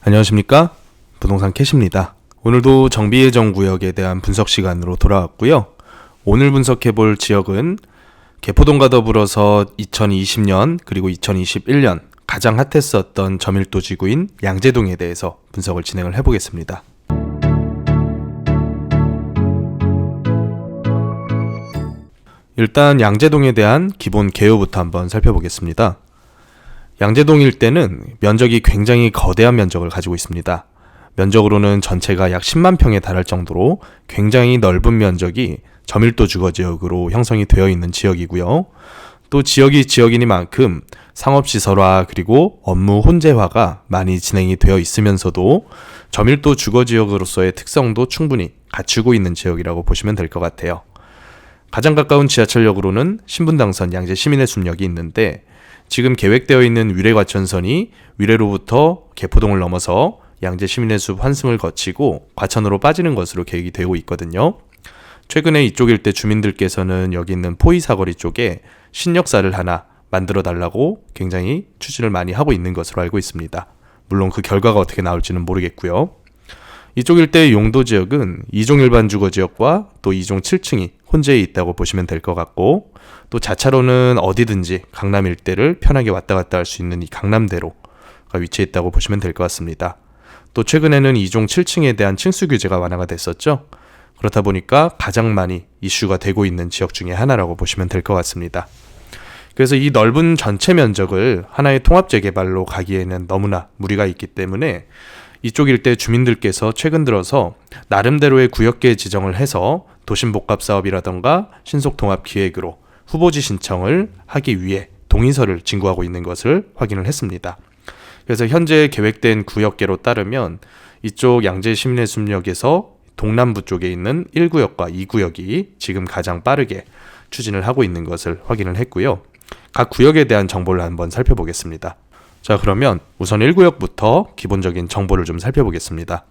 안녕하십니까? 부동산 캐시입니다. 오늘도 정비예정구역에 대한 분석 시간으로 돌아왔고요. 오늘 분석해볼 지역은 개포동과 더불어서 2020년 그리고 2021년 가장 핫했었던 저밀도 지구인 양재동에 대해서 분석을 진행을 해보겠습니다. 일단 양재동에 대한 기본 개요부터 한번 살펴보겠습니다. 양재동 일대는 면적이 굉장히 거대한 면적을 가지고 있습니다. 면적으로는 전체가 약 10만 평에 달할 정도로 굉장히 넓은 면적이 저밀도 주거지역으로 형성이 되어 있는 지역이고요. 또 지역이 지역이니만큼 상업시설화 그리고 업무 혼재화가 많이 진행이 되어 있으면서도 저밀도 주거지역으로서의 특성도 충분히 갖추고 있는 지역이라고 보시면 될 것 같아요. 가장 가까운 지하철역으로는 신분당선 양재 시민의 숲역이 있는데 지금 계획되어 있는 위례과천선이 위례로부터 개포동을 넘어서 양재 시민의 숲 환승을 거치고 과천으로 빠지는 것으로 계획이 되고 있거든요. 최근에 이쪽 일대 주민들께서는 여기 있는 포이사거리 쪽에 신역사를 하나 만들어 달라고 굉장히 추진을 많이 하고 있는 것으로 알고 있습니다. 물론 그 결과가 어떻게 나올지는 모르겠고요. 이쪽 일대의 용도 지역은 2종 일반 주거지역과 또 2종 7층이 혼재해 있다고 보시면 될 것 같고, 또 자차로는 어디든지 강남 일대를 편하게 왔다 갔다 할 수 있는 이 강남대로가 위치해 있다고 보시면 될 것 같습니다. 또 최근에는 2종 7층에 대한 층수 규제가 완화가 됐었죠. 그렇다 보니까 가장 많이 이슈가 되고 있는 지역 중에 하나라고 보시면 될 것 같습니다. 그래서 이 넓은 전체 면적을 하나의 통합 재개발로 가기에는 너무나 무리가 있기 때문에 이쪽 일대 주민들께서 최근 들어서 나름대로의 구역계 지정을 해서 도심복합사업이라던가 신속통합기획으로 후보지 신청을 하기 위해 동의서를 진구하고 있는 것을 확인을 했습니다. 그래서 현재 계획된 구역계로 따르면 이쪽 양재 시민의 숲역에서 동남부 쪽에 있는 1구역과 2구역이 지금 가장 빠르게 추진을 하고 있는 것을 확인을 했고요. 각 구역에 대한 정보를 한번 살펴보겠습니다. 자, 그러면 우선 1구역부터 기본적인 정보를 좀 살펴보겠습니다.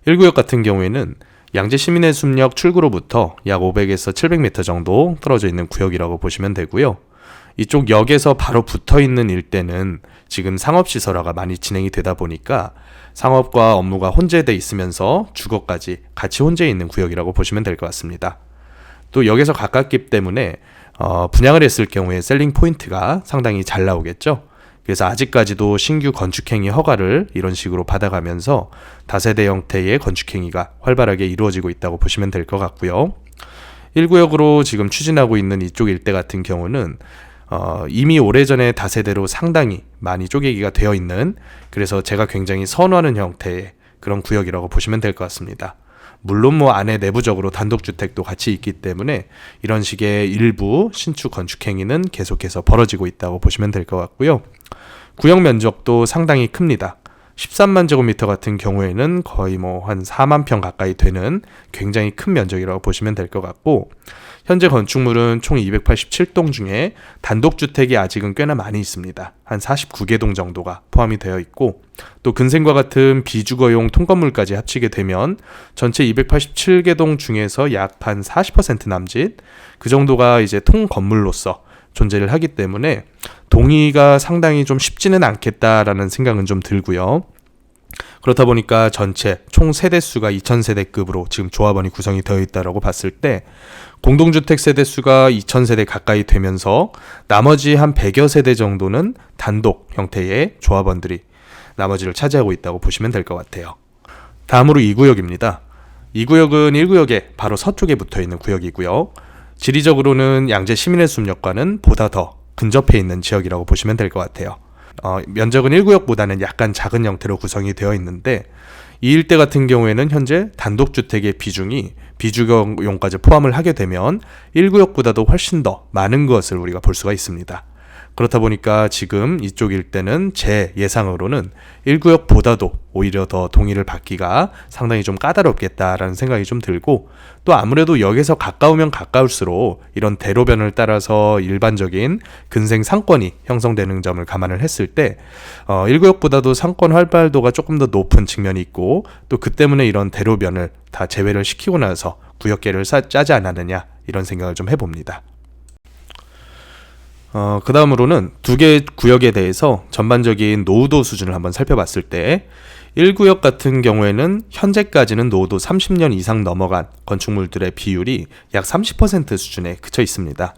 1구역 같은 경우에는 양재 시민의 숲역 출구로부터 약 500에서 700m 정도 떨어져 있는 구역이라고 보시면 되고요. 이쪽 역에서 바로 붙어 있는 일대는 지금 상업시설화가 많이 진행이 되다 보니까 상업과 업무가 혼재돼 있으면서 주거까지 같이 혼재해 있는 구역이라고 보시면 될 것 같습니다. 또 역에서 가깝기 때문에 분양을 했을 경우에 셀링 포인트가 상당히 잘 나오겠죠. 그래서 아직까지도 신규 건축행위 허가를 이런 식으로 받아가면서 다세대 형태의 건축행위가 활발하게 이루어지고 있다고 보시면 될 것 같고요. 1구역으로 지금 추진하고 있는 이쪽 일대 같은 경우는 이미 오래전에 다세대로 상당히 많이 쪼개기가 되어 있는, 그래서 제가 굉장히 선호하는 형태의 그런 구역이라고 보시면 될 것 같습니다. 물론 안에 내부적으로 단독주택도 같이 있기 때문에 이런 식의 일부 신축 건축행위는 계속해서 벌어지고 있다고 보시면 될 것 같고요. 구역 면적도 상당히 큽니다. 13만 제곱미터 같은 경우에는 거의 한 4만 평 가까이 되는 굉장히 큰 면적이라고 보시면 될 것 같고, 현재 건축물은 총 287동 중에 단독주택이 아직은 꽤나 많이 있습니다. 한 49개 동 정도가 포함이 되어 있고, 또 근생과 같은 비주거용 통건물까지 합치게 되면 전체 287개 동 중에서 약 한 40% 남짓, 그 정도가 이제 통건물로서 존재를 하기 때문에 동의가 상당히 좀 쉽지는 않겠다라는 생각은 좀 들고요. 그렇다 보니까 전체 총 세대수가 2000세대급으로 지금 조합원이 구성이 되어 있다고 봤을 때 공동주택 세대수가 2000세대 가까이 되면서 나머지 한 100여 세대 정도는 단독 형태의 조합원들이 나머지를 차지하고 있다고 보시면 될 것 같아요. 다음으로 2구역입니다. 2구역은 1구역에 바로 서쪽에 붙어있는 구역이고요. 지리적으로는 양재 시민의 숲역과는 보다 더 근접해 있는 지역이라고 보시면 될 것 같아요. 면적은 1구역보다는 약간 작은 형태로 구성이 되어 있는데, 이 일대 같은 경우에는 현재 단독주택의 비중이 비주거용까지 포함을 하게 되면 1구역보다도 훨씬 더 많은 것을 우리가 볼 수가 있습니다. 그렇다 보니까 지금 이쪽 일대는 제 예상으로는 1구역보다도 오히려 더 동의를 받기가 상당히 좀 까다롭겠다라는 생각이 좀 들고, 또 아무래도 역에서 가까우면 가까울수록 이런 대로변을 따라서 일반적인 근생 상권이 형성되는 점을 감안을 했을 때 1구역보다도 상권 활발도가 조금 더 높은 측면이 있고, 또 그 때문에 이런 대로변을 다 제외를 시키고 나서 구역계를 짜지 않았느냐, 이런 생각을 좀 해봅니다. 그 다음으로는 두 개의 구역에 대해서 전반적인 노후도 수준을 한번 살펴봤을 때 1구역 같은 경우에는 현재까지는 노후도 30년 이상 넘어간 건축물들의 비율이 약 30% 수준에 그쳐 있습니다.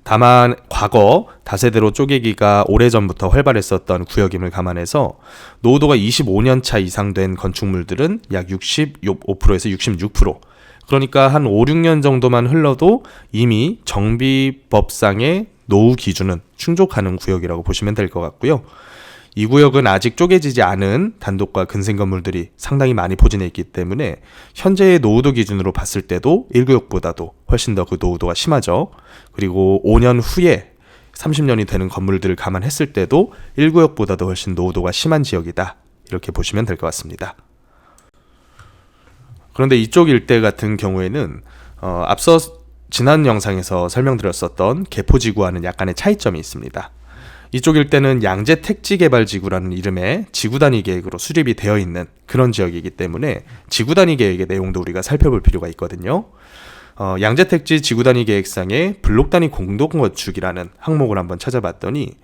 다만 과거 다세대로 쪼개기가 오래전부터 활발했었던 구역임을 감안해서 노후도가 25년 차 이상 된 건축물들은 약 65%에서 66%, 그러니까 한 5, 6년 정도만 흘러도 이미 정비법상의 노후 기준은 충족하는 구역이라고 보시면 될 것 같고요. 이 구역은 아직 쪼개지지 않은 단독과 근생 건물들이 상당히 많이 포진해 있기 때문에 현재의 노후도 기준으로 봤을 때도 1구역보다도 훨씬 더 그 노후도가 심하죠. 그리고 5년 후에 30년이 되는 건물들을 감안했을 때도 1구역보다도 훨씬 노후도가 심한 지역이다, 이렇게 보시면 될 것 같습니다. 그런데 이쪽 일대 같은 경우에는 앞서 지난 영상에서 설명드렸었던 개포지구와는 약간의 차이점이 있습니다. 이쪽 일대는 양재 택지개발지구라는 이름의 지구단위 계획으로 수립이 되어 있는 그런 지역이기 때문에 지구단위 계획의 내용도 우리가 살펴볼 필요가 있거든요. 양재 택지 지구단위 계획상의 블록단위 공동건축이라는 항목을 한번 찾아봤더니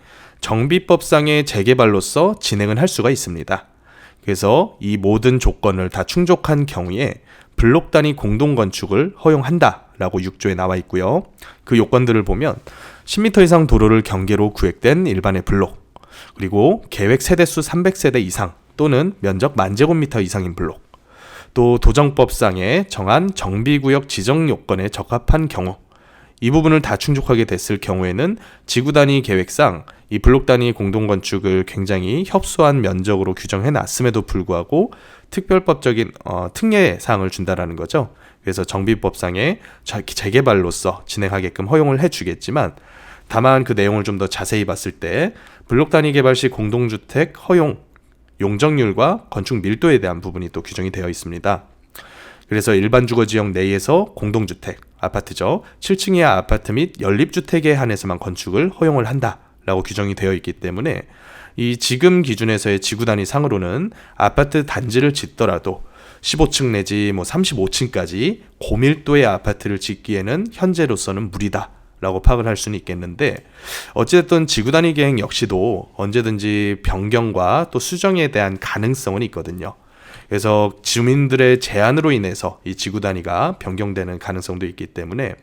정비법상의 재개발로서 진행은 할 수가 있습니다. 그래서 이 모든 조건을 다 충족한 경우에 블록 단위 공동건축을 허용한다라고 6조에 나와 있고요. 그 요건들을 보면 10m 이상 도로를 경계로 구획된 일반의 블록, 그리고 계획 세대수 300세대 이상 또는 면적 10,000제곱미터 이상인 블록, 또 도정법상에 정한 정비구역 지정 요건에 적합한 경우, 이 부분을 다 충족하게 됐을 경우에는 지구단위 계획상 이 블록 단위 공동건축을 굉장히 협소한 면적으로 규정해 놨음에도 불구하고 특별법적인 특례 사항을 준다라는 거죠. 그래서 정비법상에 재개발로서 진행하게끔 허용을 해주겠지만, 다만 그 내용을 좀 더 자세히 봤을 때 블록 단위 개발 시 공동주택 허용 용적률과 건축 밀도에 대한 부분이 또 규정이 되어 있습니다. 그래서 일반 주거지역 내에서 공동주택, 아파트죠, 7층 이하 아파트 및 연립주택에 한해서만 건축을 허용을 한다라고 규정이 되어 있기 때문에 이 지금 기준에서의 지구단위 상으로는 아파트 단지를 짓더라도 15층 내지 35층까지 고밀도의 아파트를 짓기에는 현재로서는 무리다 라고 파악을 할 수는 있겠는데, 어찌됐든 지구단위 계획 역시도 언제든지 변경과 또 수정에 대한 가능성은 있거든요. 그래서 주민들의 제안으로 인해서 이 지구단위가 변경되는 가능성도 있기 때문에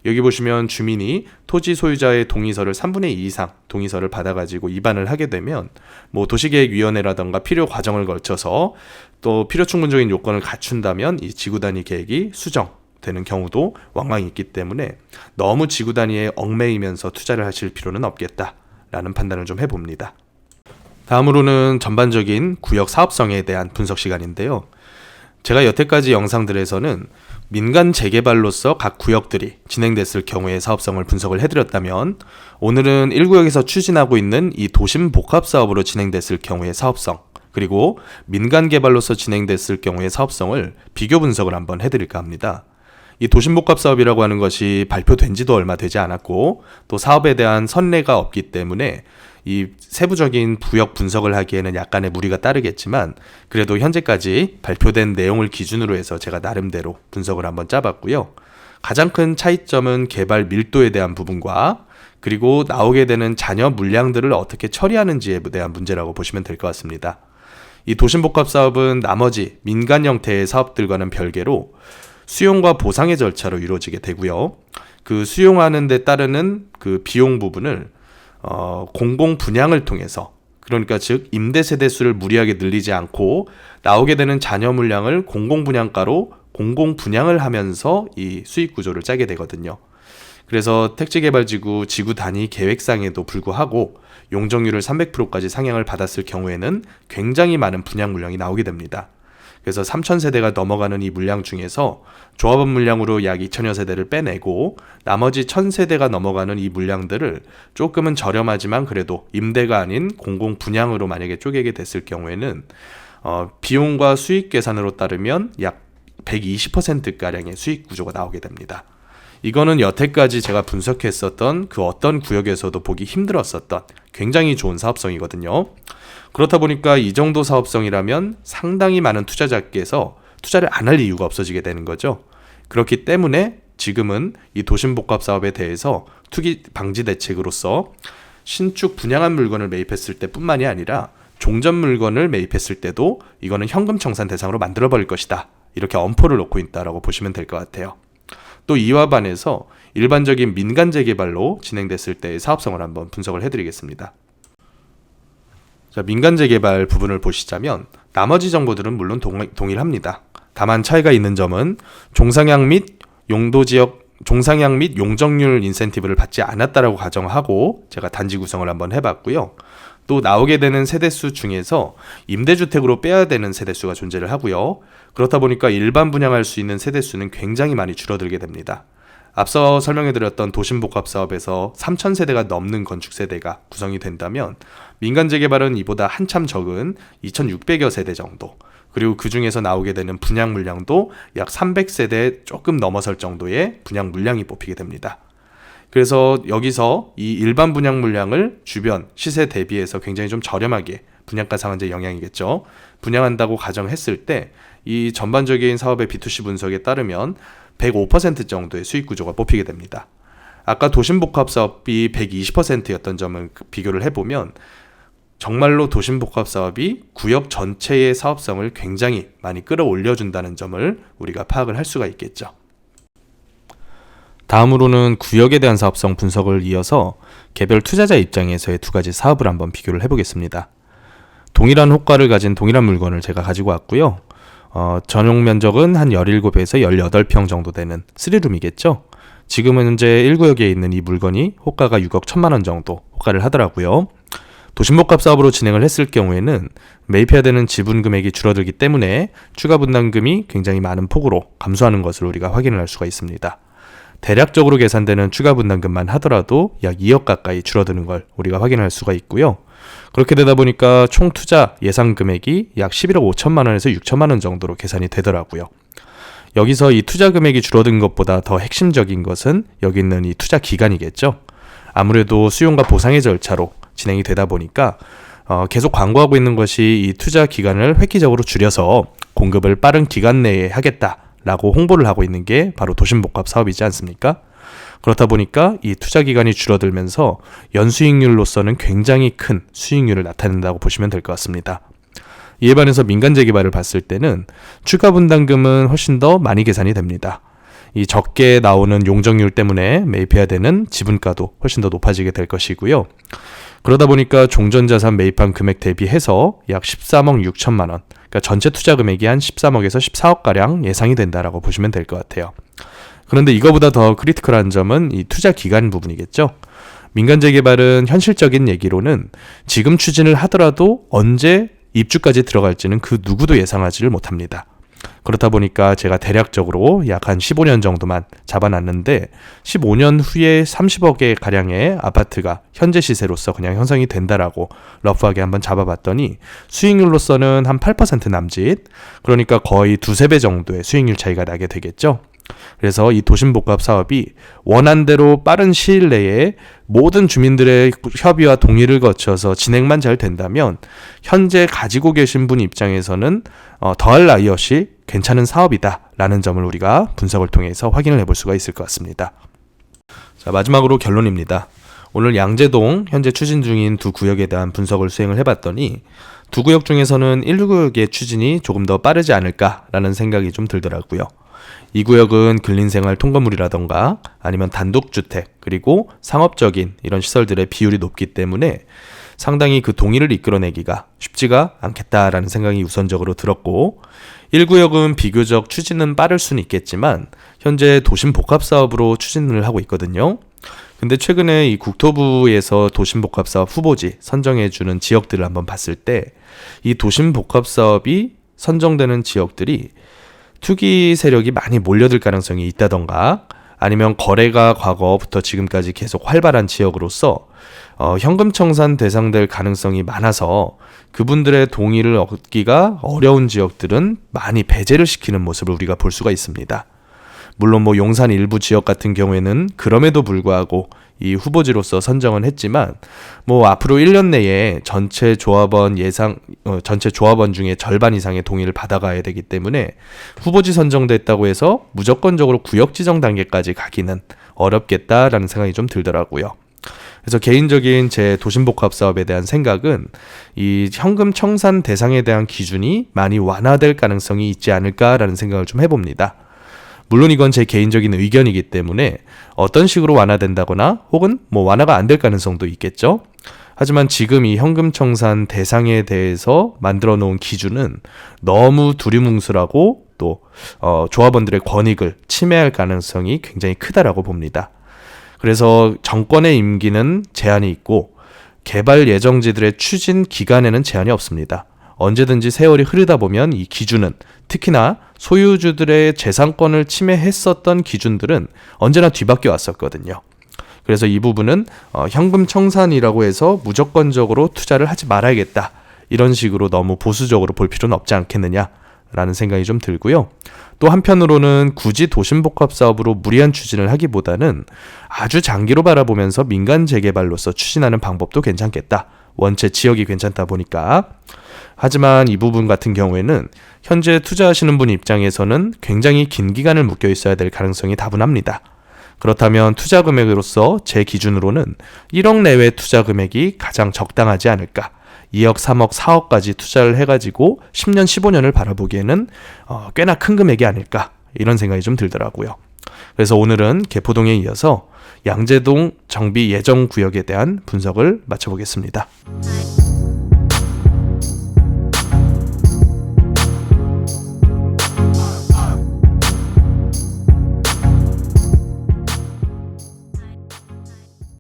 여기 보시면 주민이 토지 소유자의 동의서를 3분의 2 이상 동의서를 받아가지고 입안을 하게 되면 도시계획위원회라던가 필요 과정을 거쳐서 또 필요 충분적인 요건을 갖춘다면 이 지구단위 계획이 수정되는 경우도 왕왕 있기 때문에 너무 지구단위에 얽매이면서 투자를 하실 필요는 없겠다라는 판단을 좀 해봅니다. 다음으로는 전반적인 구역 사업성에 대한 분석 시간인데요. 제가 여태까지 영상들에서는 민간 재개발로서 각 구역들이 진행됐을 경우의 사업성을 분석을 해드렸다면, 오늘은 1구역에서 추진하고 있는 이 도심 복합 사업으로 진행됐을 경우의 사업성, 그리고 민간 개발로서 진행됐을 경우의 사업성을 비교 분석을 한번 해드릴까 합니다. 이 도심복합 사업이라고 하는 것이 발표된 지도 얼마 되지 않았고 또 사업에 대한 선례가 없기 때문에 이 세부적인 부역 분석을 하기에는 약간의 무리가 따르겠지만, 그래도 현재까지 발표된 내용을 기준으로 해서 제가 나름대로 분석을 한번 짜봤고요. 가장 큰 차이점은 개발 밀도에 대한 부분과 그리고 나오게 되는 잔여 물량들을 어떻게 처리하는지에 대한 문제라고 보시면 될 것 같습니다. 이 도심복합 사업은 나머지 민간 형태의 사업들과는 별개로 수용과 보상의 절차로 이루어지게 되고요. 그 수용하는 데 따르는 그 비용 부분을 공공 분양을 통해서, 그러니까 즉 임대 세대 수를 무리하게 늘리지 않고 나오게 되는 잔여 물량을 공공 분양가로 공공 분양을 하면서 이 수익 구조를 짜게 되거든요. 그래서 택지개발지구 지구 단위 계획상에도 불구하고 용적률을 300%까지 상향을 받았을 경우에는 굉장히 많은 분양 물량이 나오게 됩니다. 그래서 3,000세대가 넘어가는 이 물량 중에서 조합원 물량으로 약 2,000여 세대를 빼내고 나머지 1,000세대가 넘어가는 이 물량들을 조금은 저렴하지만 그래도 임대가 아닌 공공 분양으로 만약에 쪼개게 됐을 경우에는 비용과 수익 계산으로 따르면 약 120%가량의 수익 구조가 나오게 됩니다. 이거는 여태까지 제가 분석했었던 그 어떤 구역에서도 보기 힘들었었던 굉장히 좋은 사업성이거든요. 그렇다 보니까 이 정도 사업성이라면 상당히 많은 투자자께서 투자를 안 할 이유가 없어지게 되는 거죠. 그렇기 때문에 지금은 이 도심복합 사업에 대해서 투기 방지 대책으로서 신축 분양한 물건을 매입했을 때 뿐만이 아니라 종전 물건을 매입했을 때도 이거는 현금 청산 대상으로 만들어버릴 것이다. 이렇게 엄포를 놓고 있다라고 보시면 될 것 같아요. 또 이와 반해서 일반적인 민간 재개발로 진행됐을 때의 사업성을 한번 분석을 해드리겠습니다. 자, 민간 재개발 부분을 보시자면 나머지 정보들은 물론 동일합니다. 다만 차이가 있는 점은 종상향 및 용적률 인센티브를 받지 않았다라고 가정하고 제가 단지 구성을 한번 해봤고요. 또 나오게 되는 세대수 중에서 임대주택으로 빼야 되는 세대수가 존재를 하고요. 그렇다 보니까 일반 분양할 수 있는 세대수는 굉장히 많이 줄어들게 됩니다. 앞서 설명해드렸던 도심복합사업에서 3,000세대가 넘는 건축세대가 구성이 된다면 민간 재개발은 이보다 한참 적은 2,600여 세대 정도, 그리고 그 중에서 나오게 되는 분양 물량도 약 300세대 조금 넘어설 정도의 분양 물량이 뽑히게 됩니다. 그래서 여기서 이 일반 분양 물량을 주변 시세 대비해서 굉장히 좀 저렴하게, 분양가 상한제 영향이겠죠, 분양한다고 가정했을 때 이 전반적인 사업의 B2C 분석에 따르면 105% 정도의 수익 구조가 뽑히게 됩니다. 아까 도심복합사업이 120%였던 점을 비교를 해보면 정말로 도심복합사업이 구역 전체의 사업성을 굉장히 많이 끌어올려준다는 점을 우리가 파악을 할 수가 있겠죠. 다음으로는 구역에 대한 사업성 분석을 이어서 개별 투자자 입장에서의 두 가지 사업을 한번 비교를 해보겠습니다. 동일한 호가를 가진 동일한 물건을 제가 가지고 왔고요. 전용 면적은 한 17에서 18평 정도 되는 3룸이겠죠. 지금 현재 1구역에 있는 이 물건이 호가가 6억 1천만 원 정도 호가를 하더라고요. 도심복합 사업으로 진행을 했을 경우에는 매입해야 되는 지분 금액이 줄어들기 때문에 추가 분담금이 굉장히 많은 폭으로 감소하는 것을 우리가 확인을 할 수가 있습니다. 대략적으로 계산되는 추가 분담금만 하더라도 약 2억 가까이 줄어드는 걸 우리가 확인할 수가 있고요. 그렇게 되다 보니까 총 투자 예상 금액이 약 11억 5천만 원에서 6천만 원 정도로 계산이 되더라고요. 여기서 이 투자 금액이 줄어든 것보다 더 핵심적인 것은 여기 있는 이 투자 기간이겠죠. 아무래도 수용과 보상의 절차로 진행이 되다 보니까 계속 광고하고 있는 것이 이 투자 기간을 획기적으로 줄여서 공급을 빠른 기간 내에 하겠다라고 홍보를 하고 있는 게 바로 도심복합 사업이지 않습니까? 그렇다 보니까 이 투자 기간이 줄어들면서 연수익률로서는 굉장히 큰 수익률을 나타낸다고 보시면 될 것 같습니다. 이에 반해서 민간 재개발을 봤을 때는 추가 분담금은 훨씬 더 많이 계산이 됩니다. 이 적게 나오는 용적률 때문에 매입해야 되는 지분가도 훨씬 더 높아지게 될 것이고요. 그러다 보니까 종전자산 매입한 금액 대비해서 약 13억 6천만 원, 그러니까 전체 투자 금액이 한 13억에서 14억가량 예상이 된다라고 보시면 될 것 같아요. 그런데 이거보다 더 크리티컬한 점은 이 투자 기간 부분이겠죠. 민간 재개발은 현실적인 얘기로는 지금 추진을 하더라도 언제 입주까지 들어갈지는 그 누구도 예상하지를 못합니다. 그렇다 보니까 제가 대략적으로 약 한 15년 정도만 잡아놨는데 15년 후에 30억의 가량의 아파트가 현재 시세로서 그냥 형성이 된다라고 러프하게 한번 잡아봤더니 수익률로서는 한 8% 남짓, 그러니까 거의 두세 배 정도의 수익률 차이가 나게 되겠죠. 그래서 이 도심복합 사업이 원한대로 빠른 시일 내에 모든 주민들의 협의와 동의를 거쳐서 진행만 잘 된다면 현재 가지고 계신 분 입장에서는 더할 나위 없이 괜찮은 사업이다 라는 점을 우리가 분석을 통해서 확인을 해볼 수가 있을 것 같습니다. 자, 마지막으로 결론입니다. 오늘 양재동 현재 추진 중인 두 구역에 대한 분석을 수행을 해봤더니 두 구역 중에서는 1구역의 추진이 조금 더 빠르지 않을까라는 생각이 좀 들더라고요. 이 구역은 근린생활 통건물이라던가 아니면 단독주택 그리고 상업적인 이런 시설들의 비율이 높기 때문에 상당히 그 동의를 이끌어내기가 쉽지가 않겠다라는 생각이 우선적으로 들었고, 1구역은 비교적 추진은 빠를 수는 있겠지만 현재 도심복합사업으로 추진을 하고 있거든요. 근데 최근에 이 국토부에서 도심복합사업 후보지 선정해주는 지역들을 한번 봤을 때 이 도심복합사업이 선정되는 지역들이 투기 세력이 많이 몰려들 가능성이 있다던가 아니면 거래가 과거부터 지금까지 계속 활발한 지역으로서 현금 청산 대상될 가능성이 많아서 그분들의 동의를 얻기가 어려운 지역들은 많이 배제를 시키는 모습을 우리가 볼 수가 있습니다. 물론 용산 일부 지역 같은 경우에는 그럼에도 불구하고 이 후보지로서 선정은 했지만 앞으로 1년 내에 전체 조합원 중에 절반 이상의 동의를 받아가야 되기 때문에 후보지 선정됐다고 해서 무조건적으로 구역 지정 단계까지 가기는 어렵겠다라는 생각이 좀 들더라고요. 그래서 개인적인 제 도심복합 사업에 대한 생각은 이 현금 청산 대상에 대한 기준이 많이 완화될 가능성이 있지 않을까라는 생각을 좀 해봅니다. 물론 이건 제 개인적인 의견이기 때문에 어떤 식으로 완화된다거나 혹은 완화가 안 될 가능성도 있겠죠. 하지만 지금 이 현금 청산 대상에 대해서 만들어 놓은 기준은 너무 두리뭉술하고 또 조합원들의 권익을 침해할 가능성이 굉장히 크다라고 봅니다. 그래서 정권의 임기는 제한이 있고 개발 예정지들의 추진 기간에는 제한이 없습니다. 언제든지 세월이 흐르다 보면 이 기준은 특히나 소유주들의 재산권을 침해했었던 기준들은 언제나 뒤바뀌어 왔었거든요. 그래서 이 부분은 현금 청산이라고 해서 무조건적으로 투자를 하지 말아야겠다. 이런 식으로 너무 보수적으로 볼 필요는 없지 않겠느냐라는 생각이 좀 들고요. 또 한편으로는 굳이 도심복합 사업으로 무리한 추진을 하기보다는 아주 장기로 바라보면서 민간 재개발로서 추진하는 방법도 괜찮겠다. 원체 지역이 괜찮다 보니까. 하지만 이 부분 같은 경우에는 현재 투자하시는 분 입장에서는 굉장히 긴 기간을 묶여 있어야 될 가능성이 다분합니다. 그렇다면 투자 금액으로서 제 기준으로는 1억 내외 투자 금액이 가장 적당하지 않을까. 2억, 3억, 4억까지 투자를 해가지고 10년, 15년을 바라보기에는 꽤나 큰 금액이 아닐까 이런 생각이 좀 들더라고요. 그래서 오늘은 개포동에 이어서 양재동 정비 예정 구역에 대한 분석을 마쳐보겠습니다.